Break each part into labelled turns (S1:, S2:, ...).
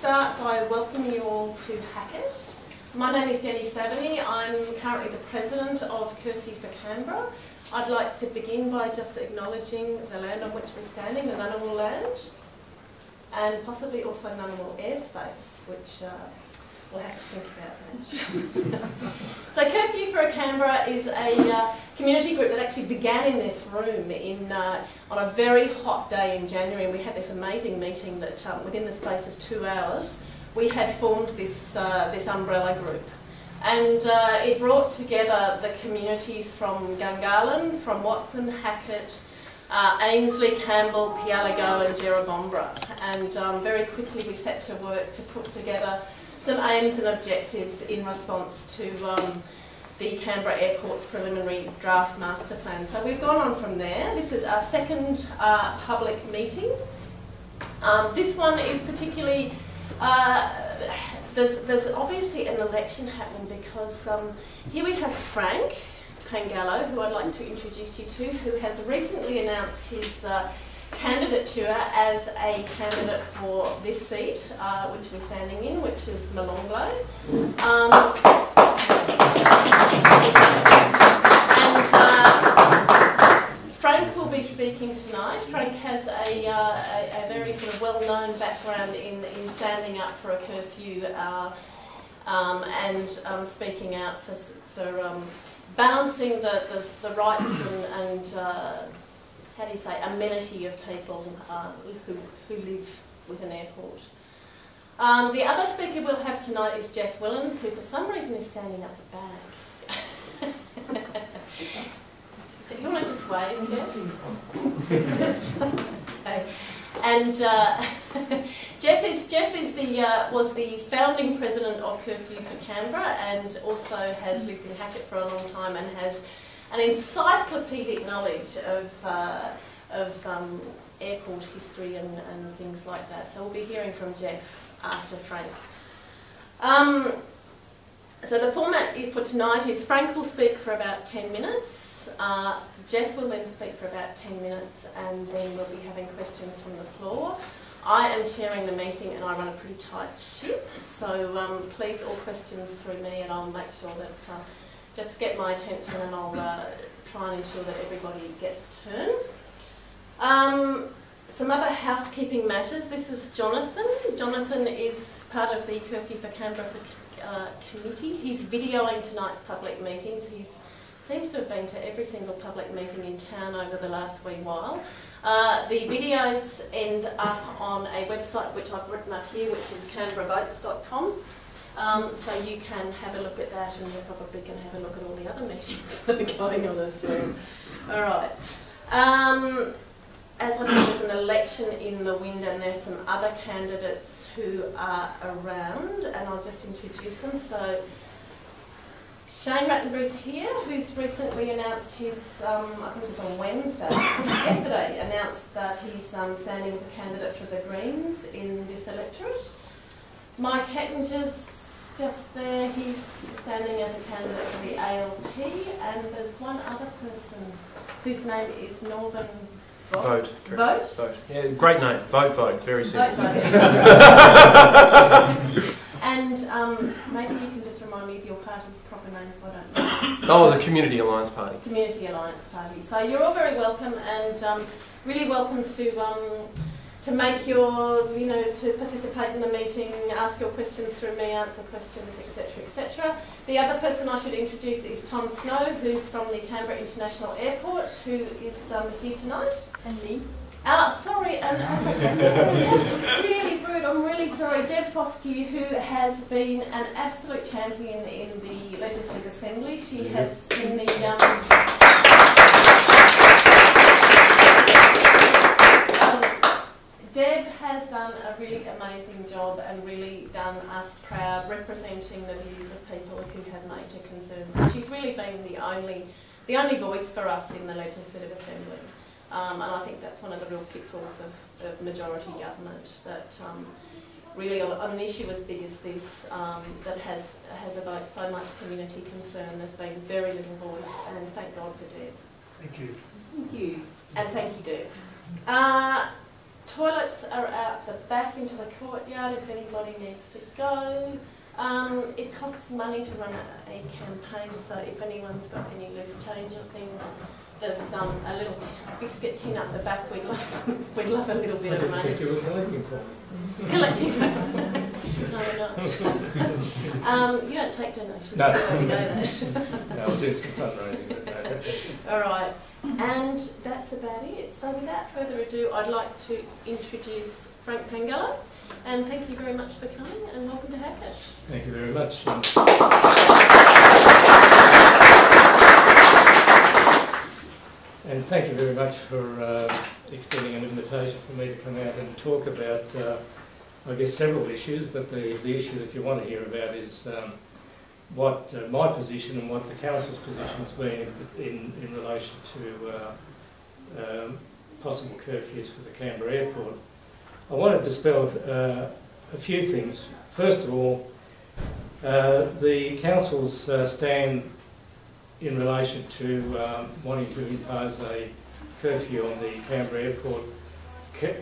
S1: start by welcoming you all to Hackett. My name is Jenny Savany. I'm currently the President of Curfew4Canberra. I'd like to begin by just acknowledging the land on which we're standing, the Ngunnawal land, and possibly also Ngunnawal airspace, which we'll have to think about that. So Curfew4Canberra is a community group that actually began in this room on a very hot day in January, and we had this amazing meeting that within the space of 2 hours we had formed this umbrella group. And it brought together the communities from Gungahlin, from Watson, Hackett, Ainslie, Campbell, Pialago and Jerrabombra. And very quickly we set to work to put together some aims and objectives in response to the Canberra Airport's preliminary draft master plan. So we've gone on from there. This is our second public meeting. This one is particularly, there's obviously an election happening because here we have Frank Pangallo, who I'd like to introduce you to, who has recently announced his candidature as a candidate for this seat, which we're standing in, which is Molonglo. Frank will be speaking tonight. Frank has a very sort of well-known background in standing up for a curfew and speaking out for balancing the rights and how do you say, amenity of people who live with an airport. The other speaker we'll have tonight is Jeff Willems, who for some reason is standing up the back. Do you want to just wave, Jeff? Okay. And Jeff was the founding president of Curfew4Canberra and also has lived in Hackett for a long time and has an encyclopedic knowledge of airport history and things like that. So we'll be hearing from Jeff after Frank. So the format for tonight is Frank will speak for about 10 minutes. Jeff will then speak for about 10 minutes and then we'll be having questions from the floor. I am chairing the meeting and I run a pretty tight ship, so please all questions through me and I'll make sure that just get my attention and I'll try and ensure that everybody gets a turn. Some other housekeeping matters. This is Jonathan. Jonathan is part of the Curfew4Canberra committee. He's videoing tonight's public meetings. He seems to have been to every single public meeting in town over the last wee while. The videos end up on a website which I've written up here, which is canberravotes.com. So you can have a look at that and you probably can have a look at all the other meetings that are going on as well. Alright. As I said, there's an election in the wind and there's some other candidates who are around and I'll just introduce them. So Shane Rattenbury's here, who's recently announced his, I think it was on Wednesday, yesterday, announced that he's standing as a candidate for the Greens in this electorate. Mike Hettinger's just there, he's standing as a candidate for the ALP, and there's one other person whose name is Northern
S2: Vote.
S1: Vote?
S2: Vote. Yeah, great name. Vote. Very simple.
S1: Vote. And maybe you can just remind me of your party's proper name so I don't know.
S2: Oh, the Community Alliance Party.
S1: Community Alliance Party. So you're all very welcome and really welcome to make your, to participate in the meeting, ask your questions through me, answer questions, etc., etc. The other person I should introduce is Tom Snow, who's from the Canberra International Airport, who is here tonight.
S3: And me.
S1: Sorry, that's really rude. I'm really sorry. Deb Foskey, who has been an absolute champion in the Legislative Assembly. She has been the Deb has done a really amazing job and really done us proud representing the views of people who have major concerns. And she's really been the only voice for us in the Legislative Assembly. And I think that's one of the real pitfalls of majority government, that really on an issue as big as this that has evoked so much community concern, there's been very little voice, and thank God for Deb.
S4: Thank you.
S3: Thank you.
S1: And thank you, Deb. Toilets are out the back into the courtyard if anybody needs to go. It costs money to run a campaign, so if anyone's got any loose change or things, there's a little biscuit tin up the back. We'd love a little bit of money.
S3: I think you were collecting for me.
S1: Collecting. No, we're not. You don't take donations.
S3: No.
S1: You know that.
S3: No, we'll do some fundraising. But no,
S1: All right, and that's about it. So without further ado, I'd like to introduce Frank Pangella, and thank you very much for coming, and welcome to Hackett.
S3: Thank you very much. And thank you very much for extending an invitation for me to come out and talk about, I guess, several issues, but the issue that you want to hear about is what my position and what the Council's position has been in relation to possible curfews for the Canberra airport. I want to dispel a few things. First of all, the Council's stand in relation to wanting to impose a curfew on the Canberra airport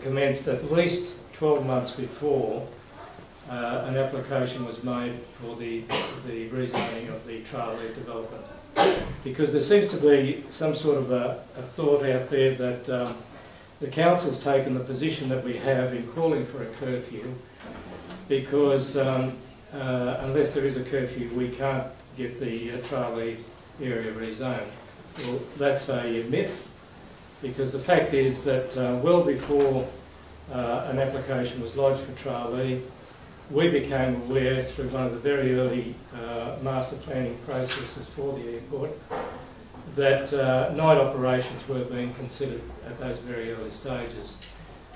S3: commenced at least 12 months before an application was made for the rezoning of the Tralee development. Because there seems to be some sort of a thought out there that the Council's taken the position that we have in calling for a curfew because unless there is a curfew we can't get the Tralee area rezoned. Well, that's a myth, because the fact is that well before an application was lodged for Tralee, we became aware through one of the very early master planning processes for the airport that night operations were being considered at those very early stages.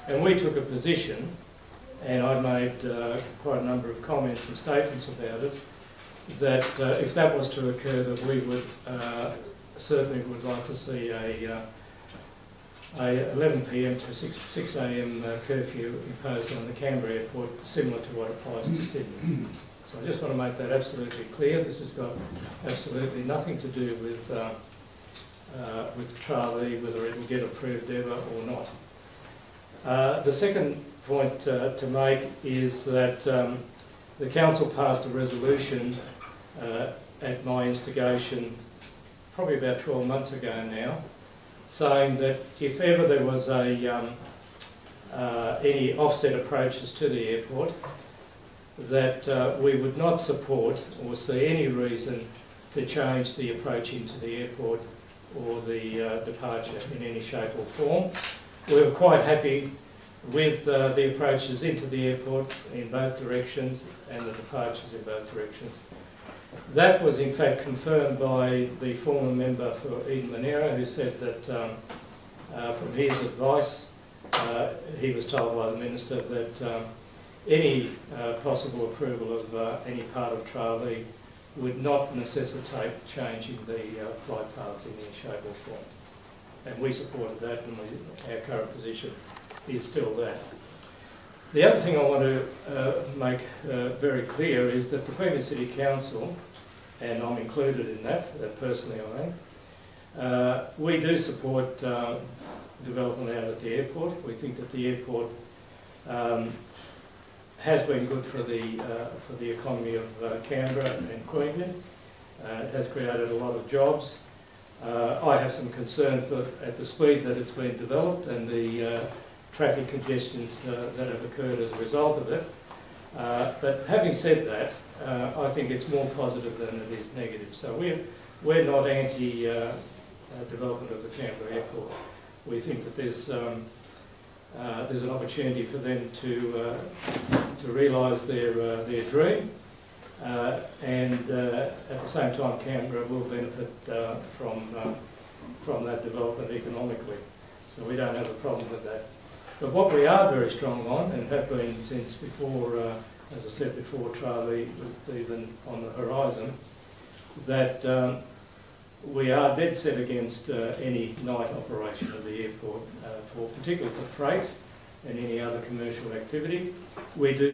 S3: And we took a position, and I made quite a number of comments and statements about it, that if that was to occur, that we would certainly would like to see a 11 p.m. to 6 a.m. Curfew imposed on the Canberra airport, similar to what applies to Sydney. So I just want to make that absolutely clear. This has got absolutely nothing to do with Tralee, whether it will get approved ever or not. The second point to make is that the Council passed a resolution at my instigation probably about 12 months ago now, saying that if ever there was any offset approaches to the airport, that we would not support or see any reason to change the approach into the airport or the departure in any shape or form. We were quite happy with the approaches into the airport in both directions and the departures in both directions. That was in fact confirmed by the former member for Eden Monero, who said that from his advice he was told by the Minister that any possible approval of any part of Tralee would not necessitate changing the flight paths in any shape or form. And we supported that, and our current position is still that. The other thing I want to make very clear is that the Premier City Council, and I'm included in that, personally I am, we do support development out at the airport. We think that the airport has been good for the economy of Canberra and Queensland. It has created a lot of jobs. I have some concerns at the speed that it's been developed and the traffic congestions that have occurred as a result of it. But having said that, I think it's more positive than it is negative. So we're not anti-development of the Canberra airport. We think that there's an opportunity for them to realise their dream, and at the same time Canberra will benefit from that development economically. So we don't have a problem with that. But what we are very strong on, and have been since before, as I said before, Tralee was even on the horizon, that we are dead set against any night operation of the airport, particularly for freight and any other commercial activity. We do